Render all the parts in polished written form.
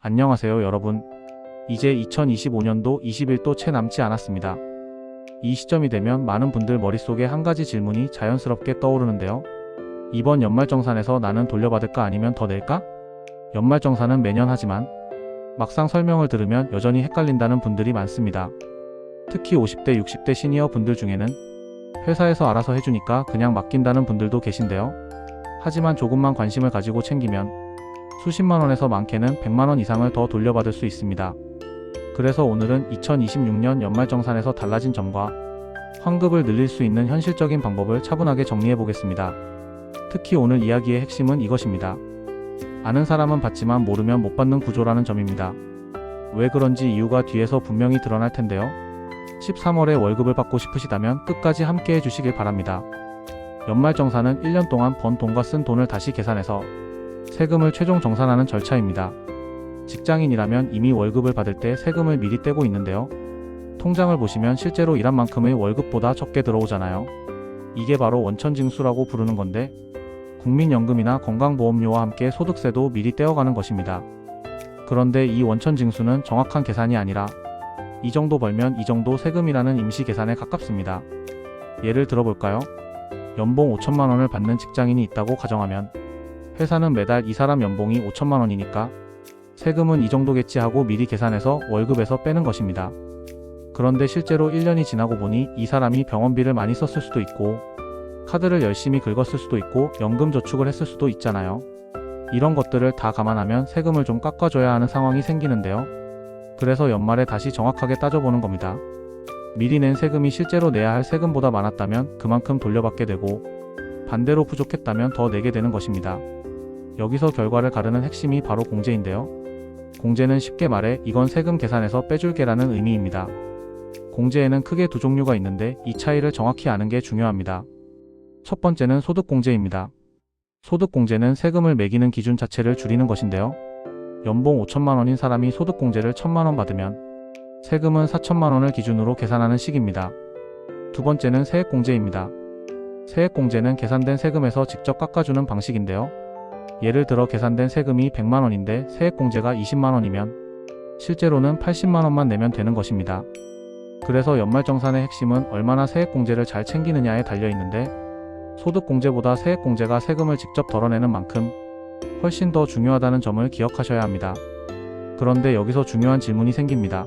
안녕하세요 여러분. 이제 2025년도 20일도 채 남지 않았습니다. 이 시점이 되면 많은 분들 머릿속에 한 가지 질문이 자연스럽게 떠오르는데요. 이번 연말정산에서 나는 돌려받을까 아니면 더 낼까? 연말정산은 매년 하지만 막상 설명을 들으면 여전히 헷갈린다는 분들이 많습니다. 특히 50대 60대 시니어 분들 중에는 회사에서 알아서 해주니까 그냥 맡긴다는 분들도 계신데요. 하지만 조금만 관심을 가지고 챙기면 수십만원에서 많게는 100만원 이상을 더 돌려받을 수 있습니다. 그래서 오늘은 2026년 연말정산에서 달라진 점과 환급을 늘릴 수 있는 현실적인 방법을 차분하게 정리해 보겠습니다. 특히 오늘 이야기의 핵심은 이것입니다. 아는 사람은 받지만 모르면 못 받는 구조라는 점입니다. 왜 그런지 이유가 뒤에서 분명히 드러날 텐데요. 13월에 월급을 받고 싶으시다면 끝까지 함께 해주시길 바랍니다. 연말정산은 1년 동안 번 돈과 쓴 돈을 다시 계산해서 세금을 최종 정산하는 절차입니다. 직장인이라면 이미 월급을 받을 때 세금을 미리 떼고 있는데요. 통장을 보시면 실제로 일한 만큼의 월급보다 적게 들어오잖아요. 이게 바로 원천징수라고 부르는 건데 국민연금이나 건강보험료와 함께 소득세도 미리 떼어가는 것입니다. 그런데 이 원천징수는 정확한 계산이 아니라 이 정도 벌면 이 정도 세금이라는 임시 계산에 가깝습니다. 예를 들어볼까요? 연봉 5천만원을 받는 직장인이 있다고 가정하면 회사는 매달 이 사람 연봉이 5천만원이니까 세금은 이 정도겠지 하고 미리 계산해서 월급에서 빼는 것입니다. 그런데 실제로 1년이 지나고 보니 이 사람이 병원비를 많이 썼을 수도 있고 카드를 열심히 긁었을 수도 있고 연금 저축을 했을 수도 있잖아요. 이런 것들을 다 감안하면 세금을 좀 깎아줘야 하는 상황이 생기는데요. 그래서 연말에 다시 정확하게 따져보는 겁니다. 미리 낸 세금이 실제로 내야 할 세금보다 많았다면 그만큼 돌려받게 되고 반대로 부족했다면 더 내게 되는 것입니다. 여기서 결과를 가르는 핵심이 바로 공제인데요. 공제는 쉽게 말해 이건 세금 계산에서 빼줄게라는 의미입니다. 공제에는 크게 두 종류가 있는데 이 차이를 정확히 아는 게 중요합니다. 첫 번째는 소득공제입니다. 소득공제는 세금을 매기는 기준 자체를 줄이는 것인데요. 연봉 5천만원인 사람이 소득공제를 1,000만원 받으면 세금은 4천만원을 기준으로 계산하는 식입니다. 두 번째는 세액공제입니다. 세액공제는 계산된 세금에서 직접 깎아주는 방식인데요. 예를 들어 계산된 세금이 100만원인데 세액공제가 20만원이면 실제로는 80만원만 내면 되는 것입니다. 그래서 연말정산의 핵심은 얼마나 세액공제를 잘 챙기느냐에 달려있는데 소득공제보다 세액공제가 세금을 직접 덜어내는 만큼 훨씬 더 중요하다는 점을 기억하셔야 합니다. 그런데 여기서 중요한 질문이 생깁니다.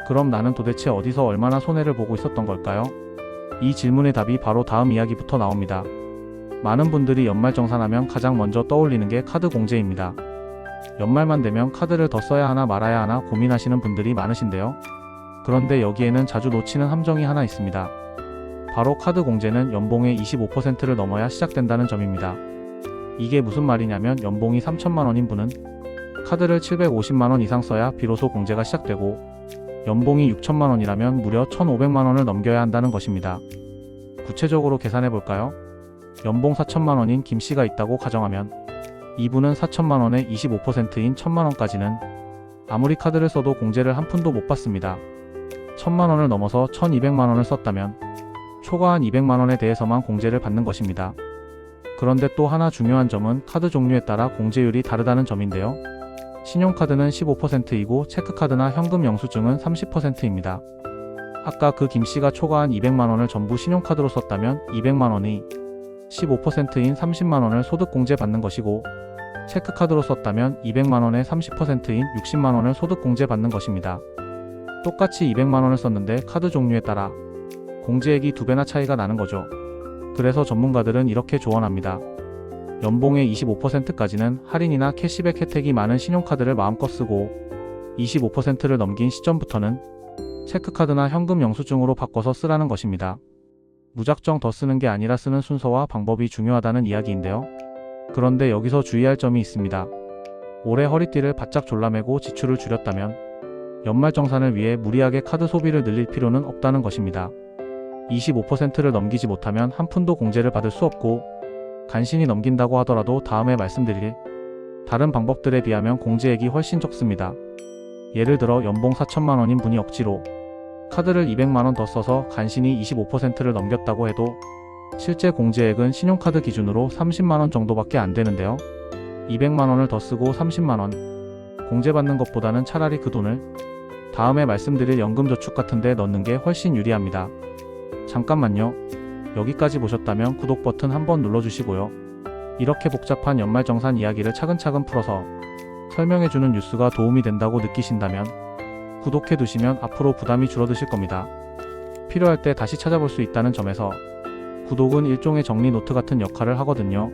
그럼 나는 도대체 어디서 얼마나 손해를 보고 있었던 걸까요? 이 질문의 답이 바로 다음 이야기부터 나옵니다. 많은 분들이 연말정산하면 가장 먼저 떠올리는 게 카드 공제입니다. 연말만 되면 카드를 더 써야 하나 말아야 하나 고민하시는 분들이 많으신데요. 그런데 여기에는 자주 놓치는 함정이 하나 있습니다. 바로 카드 공제는 연봉의 25%를 넘어야 시작된다는 점입니다. 이게 무슨 말이냐면 연봉이 3천만원인 분은 카드를 750만원 이상 써야 비로소 공제가 시작되고 연봉이 6천만원이라면 무려 1,500만원을 넘겨야 한다는 것입니다. 구체적으로 계산해볼까요? 연봉 4천만원인 김씨가 있다고 가정하면 이분은 4천만원의 25%인 1,000만원까지는 아무리 카드를 써도 공제를 한 푼도 못 받습니다. 1,000만원을 넘어서 1,200만원을 썼다면 초과한 200만원에 대해서만 공제를 받는 것입니다. 그런데 또 하나 중요한 점은 카드 종류에 따라 공제율이 다르다는 점인데요. 신용카드는 15%이고 체크카드나 현금 영수증은 30%입니다. 아까 그 김씨가 초과한 200만원을 전부 신용카드로 썼다면 200만원이 15%인 30만원을 소득공제 받는 것이고 체크카드로 썼다면 200만원의 30%인 60만원을 소득공제 받는 것입니다. 똑같이 200만원을 썼는데 카드 종류에 따라 공제액이 2배나 차이가 나는 거죠. 그래서 전문가들은 이렇게 조언합니다. 연봉의 25%까지는 할인이나 캐시백 혜택이 많은 신용카드를 마음껏 쓰고 25%를 넘긴 시점부터는 체크카드나 현금 영수증으로 바꿔서 쓰라는 것입니다. 무작정 더 쓰는 게 아니라 쓰는 순서와 방법이 중요하다는 이야기인데요. 그런데 여기서 주의할 점이 있습니다. 올해 허리띠를 바짝 졸라매고 지출을 줄였다면 연말정산을 위해 무리하게 카드 소비를 늘릴 필요는 없다는 것입니다. 25%를 넘기지 못하면 한 푼도 공제를 받을 수 없고 간신히 넘긴다고 하더라도 다음에 말씀드릴 다른 방법들에 비하면 공제액이 훨씬 적습니다. 예를 들어 연봉 4천만원인 분이 억지로 카드를 200만원 더 써서 간신히 25%를 넘겼다고 해도 실제 공제액은 신용카드 기준으로 30만원 정도밖에 안 되는데요. 200만원을 더 쓰고 30만원, 공제받는 것보다는 차라리 그 돈을 다음에 말씀드릴 연금저축 같은 데 넣는 게 훨씬 유리합니다. 잠깐만요. 여기까지 보셨다면 구독 버튼 한번 눌러주시고요. 이렇게 복잡한 연말정산 이야기를 차근차근 풀어서 설명해주는 뉴스가 도움이 된다고 느끼신다면 구독해두시면 앞으로 부담이 줄어드실 겁니다. 필요할 때 다시 찾아볼 수 있다는 점에서 구독은 일종의 정리 노트 같은 역할을 하거든요.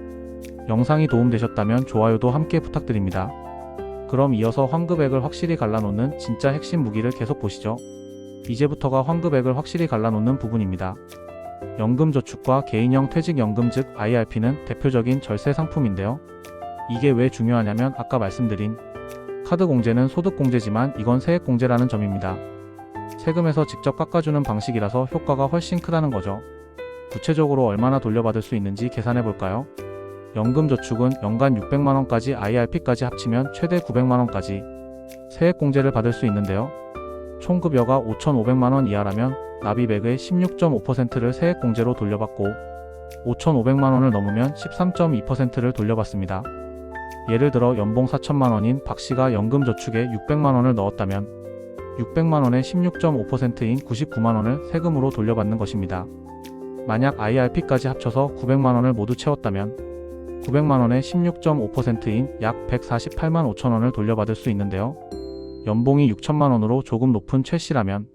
영상이 도움되셨다면 좋아요도 함께 부탁드립니다. 그럼 이어서 환급액을 확실히 갈라놓는 진짜 핵심 무기를 계속 보시죠. 이제부터가 환급액을 확실히 갈라놓는 부분입니다. 연금저축과 개인형 퇴직연금 즉 IRP는 대표적인 절세 상품인데요. 이게 왜 중요하냐면 아까 말씀드린 카드 공제는 소득 공제지만 이건 세액 공제라는 점입니다. 세금에서 직접 깎아주는 방식이라서 효과가 훨씬 크다는 거죠. 구체적으로 얼마나 돌려받을 수 있는지 계산해 볼까요? 연금저축은 연간 600만원까지 IRP까지 합치면 최대 900만원까지 세액 공제를 받을 수 있는데요. 총 급여가 5,500만원 이하라면 납입액의 16.5%를 세액 공제로 돌려받고 5,500만원을 넘으면 13.2%를 돌려받습니다. 예를 들어 연봉 4천만원인 박씨가 연금저축에 600만원을 넣었다면 600만원의 16.5%인 99만원을 세금으로 돌려받는 것입니다. 만약 IRP까지 합쳐서 900만원을 모두 채웠다면 900만원의 16.5%인 약 148만 5천원을 돌려받을 수 있는데요. 연봉이 6천만원으로 조금 높은 최씨라면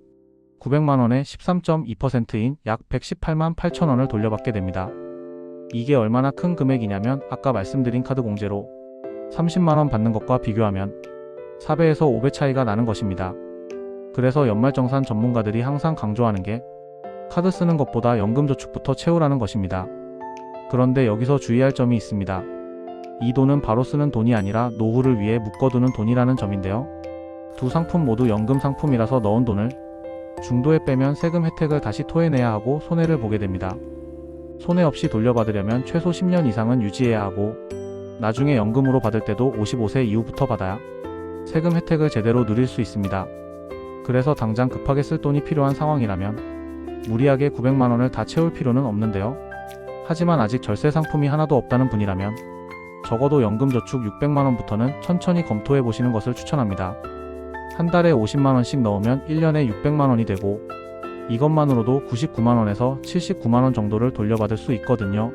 900만원의 13.2%인 약 118만 8천원을 돌려받게 됩니다. 이게 얼마나 큰 금액이냐면 아까 말씀드린 카드 공제로 30만원 받는 것과 비교하면 4배에서 5배 차이가 나는 것입니다. 그래서 연말정산 전문가들이 항상 강조하는 게 카드 쓰는 것보다 연금저축부터 채우라는 것입니다. 그런데 여기서 주의할 점이 있습니다. 이 돈은 바로 쓰는 돈이 아니라 노후를 위해 묶어두는 돈이라는 점인데요. 두 상품 모두 연금 상품이라서 넣은 돈을 중도에 빼면 세금 혜택을 다시 토해내야 하고 손해를 보게 됩니다. 손해 없이 돌려받으려면 최소 10년 이상은 유지해야 하고 나중에 연금으로 받을 때도 55세 이후부터 받아야 세금 혜택을 제대로 누릴 수 있습니다. 그래서 당장 급하게 쓸 돈이 필요한 상황이라면 무리하게 900만원을 다 채울 필요는 없는데요. 하지만 아직 절세 상품이 하나도 없다는 분이라면 적어도 연금저축 600만원부터는 천천히 검토해 보시는 것을 추천합니다. 한 달에 50만원씩 넣으면 1년에 600만원이 되고 이것만으로도 99만원에서 79만원 정도를 돌려받을 수 있거든요.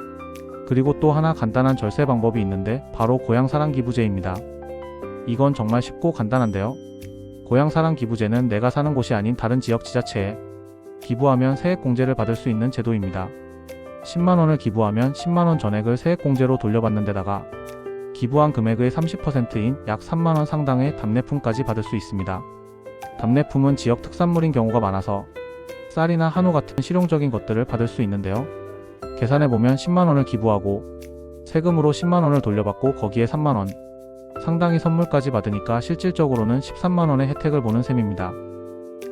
그리고 또 하나 간단한 절세 방법이 있는데 바로 고향사랑기부제입니다. 이건 정말 쉽고 간단한데요. 고향사랑기부제는 내가 사는 곳이 아닌 다른 지역 지자체에 기부하면 세액공제를 받을 수 있는 제도입니다. 10만원을 기부하면 10만원 전액을 세액공제로 돌려받는 데다가 기부한 금액의 30%인 약 3만원 상당의 답례품까지 받을 수 있습니다. 답례품은 지역 특산물인 경우가 많아서 쌀이나 한우 같은 실용적인 것들을 받을 수 있는데요. 계산해보면 10만원을 기부하고 세금으로 10만원을 돌려받고 거기에 3만원 상당히 선물까지 받으니까 실질적으로는 13만원의 혜택을 보는 셈입니다.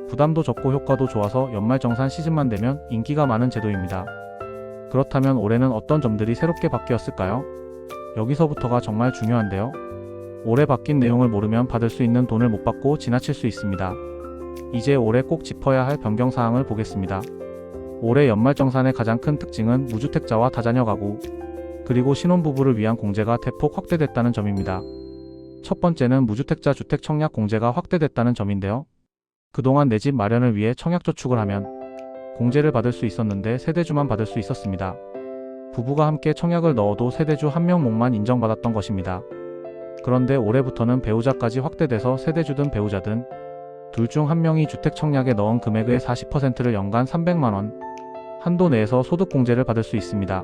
부담도 적고 효과도 좋아서 연말정산 시즌만 되면 인기가 많은 제도입니다. 그렇다면 올해는 어떤 점들이 새롭게 바뀌었을까요? 여기서부터가 정말 중요한데요. 올해 바뀐 내용을 모르면 받을 수 있는 돈을 못 받고 지나칠 수 있습니다. 이제 올해 꼭 짚어야 할 변경사항을 보겠습니다. 올해 연말정산의 가장 큰 특징은 무주택자와 다자녀 가구, 그리고 신혼부부를 위한 공제가 대폭 확대됐다는 점입니다. 첫 번째는 무주택자 주택 청약 공제가 확대됐다는 점인데요. 그동안 내 집 마련을 위해 청약저축을 하면 공제를 받을 수 있었는데 세대주만 받을 수 있었습니다. 부부가 함께 청약을 넣어도 세대주 한 명목만 인정받았던 것입니다. 그런데 올해부터는 배우자까지 확대돼서 세대주든 배우자든 둘 중 한 명이 주택 청약에 넣은 금액의 40%를 연간 300만원 한도 내에서 소득공제를 받을 수 있습니다.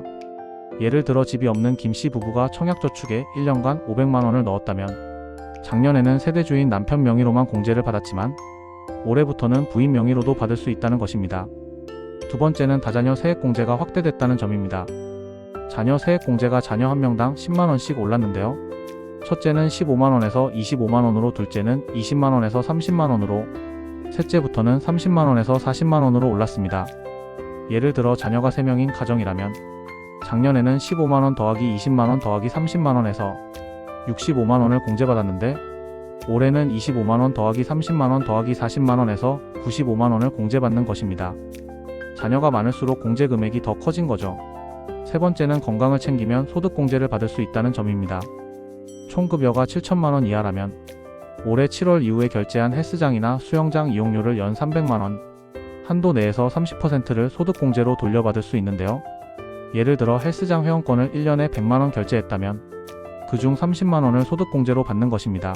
예를 들어 집이 없는 김씨 부부가 청약저축에 1년간 500만원을 넣었다면 작년에는 세대주인 남편 명의로만 공제를 받았지만 올해부터는 부인 명의로도 받을 수 있다는 것입니다. 두 번째는 다자녀 세액공제가 확대됐다는 점입니다. 자녀 세액공제가 자녀 한 명당 10만원씩 올랐는데요. 첫째는 15만원에서 25만원으로, 둘째는 20만원에서 30만원으로, 셋째부터는 30만원에서 40만원으로 올랐습니다. 예를 들어 자녀가 3명인 가정이라면 작년에는 15만원 더하기 20만원 더하기 30만원에서 65만원을 공제받았는데 올해는 25만원 더하기 30만원 더하기 40만원에서 95만원을 공제받는 것입니다. 자녀가 많을수록 공제 금액이 더 커진 거죠. 세 번째는 건강을 챙기면 소득공제를 받을 수 있다는 점입니다. 총 급여가 7천만원 이하라면 올해 7월 이후에 결제한 헬스장이나 수영장 이용료를 연 300만원, 한도 내에서 30%를 소득공제로 돌려받을 수 있는데요. 예를 들어 헬스장 회원권을 1년에 100만원 결제했다면 그중 30만원을 소득공제로 받는 것입니다.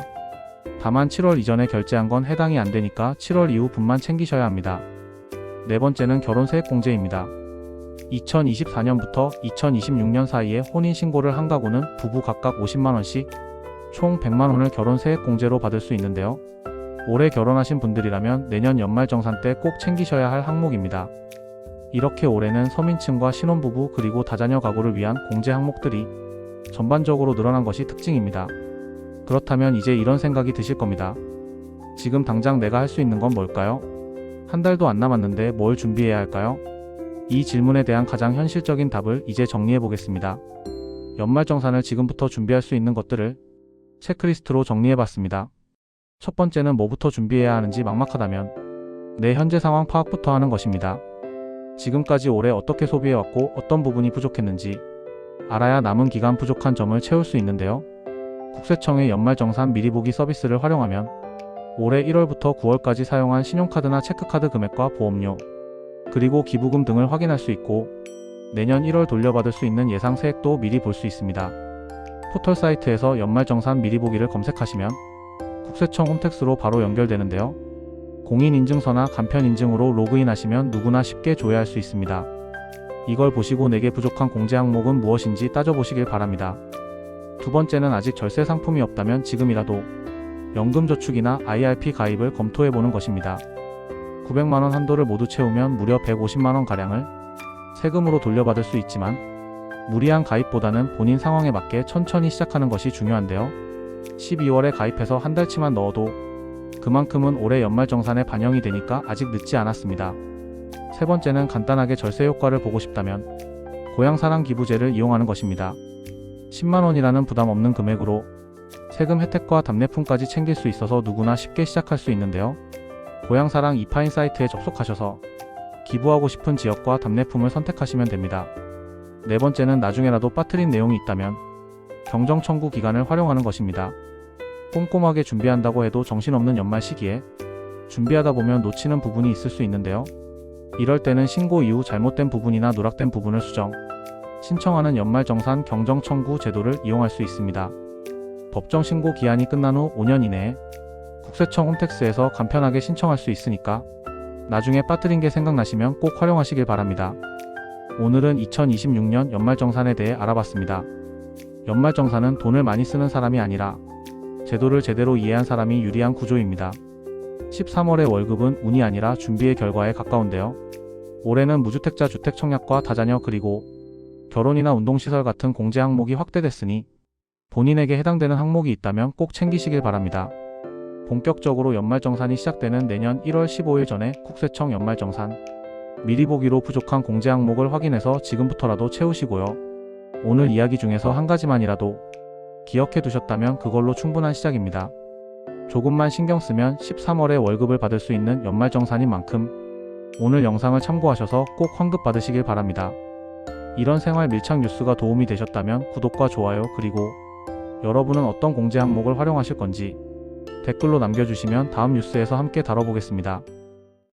다만 7월 이전에 결제한 건 해당이 안 되니까 7월 이후 분만 챙기셔야 합니다. 네 번째는 결혼 세액공제입니다. 2024년부터 2026년 사이에 혼인신고를 한 가구는 부부 각각 50만원씩 총 100만원을 결혼 세액공제로 받을 수 있는데요. 올해 결혼하신 분들이라면 내년 연말정산 때 꼭 챙기셔야 할 항목입니다. 이렇게 올해는 서민층과 신혼부부 그리고 다자녀 가구를 위한 공제 항목들이 전반적으로 늘어난 것이 특징입니다. 그렇다면 이제 이런 생각이 드실 겁니다. 지금 당장 내가 할 수 있는 건 뭘까요? 한 달도 안 남았는데 뭘 준비해야 할까요? 이 질문에 대한 가장 현실적인 답을 이제 정리해 보겠습니다. 연말정산을 지금부터 준비할 수 있는 것들을 체크리스트로 정리해 봤습니다. 첫 번째는 뭐부터 준비해야 하는지 막막하다면 내 현재 상황 파악부터 하는 것입니다. 지금까지 올해 어떻게 소비해왔고 어떤 부분이 부족했는지 알아야 남은 기간 부족한 점을 채울 수 있는데요. 국세청의 연말정산 미리보기 서비스를 활용하면 올해 1월부터 9월까지 사용한 신용카드나 체크카드 금액과 보험료, 그리고 기부금 등을 확인할 수 있고 내년 1월 돌려받을 수 있는 예상 세액도 미리 볼 수 있습니다. 포털 사이트에서 연말정산 미리보기를 검색하시면 국세청 홈택스로 바로 연결되는데요. 공인인증서나 간편인증으로 로그인하시면 누구나 쉽게 조회할 수 있습니다. 이걸 보시고 내게 부족한 공제 항목은 무엇인지 따져보시길 바랍니다. 두 번째는 아직 절세 상품이 없다면 지금이라도 연금저축이나 IRP 가입을 검토해보는 것입니다. 900만원 한도를 모두 채우면 무려 150만원가량을 세금으로 돌려받을 수 있지만 무리한 가입보다는 본인 상황에 맞게 천천히 시작하는 것이 중요한데요. 12월에 가입해서 한 달치만 넣어도 그만큼은 올해 연말정산에 반영이 되니까 아직 늦지 않았습니다. 세 번째는 간단하게 절세 효과를 보고 싶다면 고향사랑기부제를 이용하는 것입니다. 10만원이라는 부담 없는 금액으로 세금 혜택과 답례품까지 챙길 수 있어서 누구나 쉽게 시작할 수 있는데요. 고향사랑 이파인 사이트에 접속하셔서 기부하고 싶은 지역과 답례품을 선택하시면 됩니다. 네 번째는 나중에라도 빠뜨린 내용이 있다면 경정청구 기간을 활용하는 것입니다. 꼼꼼하게 준비한다고 해도 정신없는 연말 시기에 준비하다 보면 놓치는 부분이 있을 수 있는데요. 이럴 때는 신고 이후 잘못된 부분이나 누락된 부분을 수정, 신청하는 연말정산 경정청구 제도를 이용할 수 있습니다. 법정 신고 기한이 끝난 후 5년 이내에 국세청 홈택스에서 간편하게 신청할 수 있으니까 나중에 빠뜨린 게 생각나시면 꼭 활용하시길 바랍니다. 오늘은 2026년 연말정산에 대해 알아봤습니다. 연말정산은 돈을 많이 쓰는 사람이 아니라 제도를 제대로 이해한 사람이 유리한 구조입니다. 13월의 월급은 운이 아니라 준비의 결과에 가까운데요. 올해는 무주택자 주택 청약과 다자녀 그리고 결혼이나 운동시설 같은 공제 항목이 확대됐으니 본인에게 해당되는 항목이 있다면 꼭 챙기시길 바랍니다. 본격적으로 연말정산이 시작되는 내년 1월 15일 전에 국세청 연말정산 미리보기로 부족한 공제 항목을 확인해서 지금부터라도 채우시고요. 오늘 이야기 중에서 한 가지만이라도 기억해 두셨다면 그걸로 충분한 시작입니다. 조금만 신경 쓰면 13월에 월급을 받을 수 있는 연말정산인 만큼 오늘 영상을 참고하셔서 꼭 환급 받으시길 바랍니다. 이런 생활 밀착 뉴스가 도움이 되셨다면 구독과 좋아요 그리고 여러분은 어떤 공제 항목을 활용하실 건지 댓글로 남겨주시면 다음 뉴스에서 함께 다뤄보겠습니다.